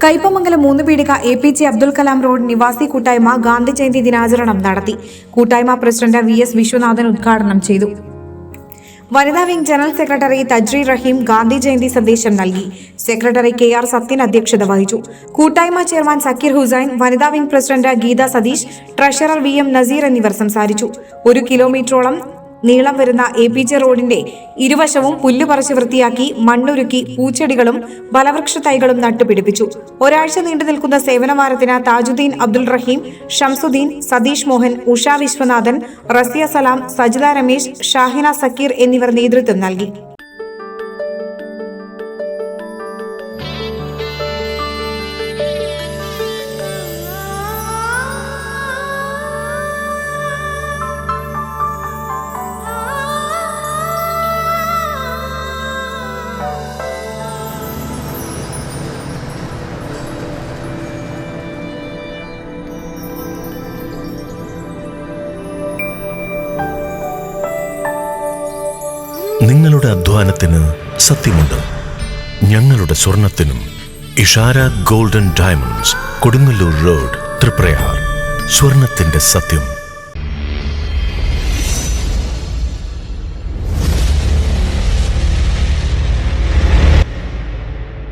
കയ്പമംഗലം 3 പീടിക APJ Abdul Kalam road നിവാസി കൂട്ടായ്മ ഗാന്ധി ജയന്തി ദിനാചരണം നടത്തി. കൂട്ടായ്മ പ്രസിഡന്റ് VS വിശ്വനാഥൻ ഉദ്ഘാടനം ചെയ്തു. വനിതാ വിംഗ് ജനറൽ സെക്രട്ടറി തജ്രി റഹീം ഗാന്ധി ജയന്തി സന്ദേശം നൽകി. സെക്രട്ടറി KR സത്യൻ അധ്യക്ഷത വഹിച്ചു. കൂട്ടായ്മ ചെയർമാൻ സക്കീർ ഹുസൈൻ, വനിതാ wing president Geetha Satheesh, treasurer VM Naseer എന്നിവർ സംസാരിച്ചു. 1 കിലോമീറ്ററോളം നീളം വരുന്ന APJ റോഡിന്റെ ഇരുവശവും പുല്ല് പറിച്ച് വൃത്തിയാക്കി, മണ്ണുരുക്കി, പൂച്ചെടികളും ഫലവൃക്ഷ തൈകളും നട്ടുപിടിപ്പിച്ചു. ഒരാഴ്ച നീണ്ടു നിൽക്കുന്ന സേവനവാരത്തിന് താജുദ്ദീൻ അബ്ദുൾ റഹീം, ഷംസുദ്ദീൻ, സതീഷ് മോഹൻ, ഉഷ വിശ്വനാഥൻ, റസിയ സലാം, സജിത രമേശ്, ഷാഹിന സക്കീർ എന്നിവർ നേതൃത്വം നൽകി. നിങ്ങളുടെ അധ്വാനത്തിന് സത്യമുണ്ട്. ഞങ്ങളുടെ സ്വർണത്തിനും. Ishara golden diamonds, Kodungallur road, Triprayar. സ്വർണത്തിന്റെ സത്യം.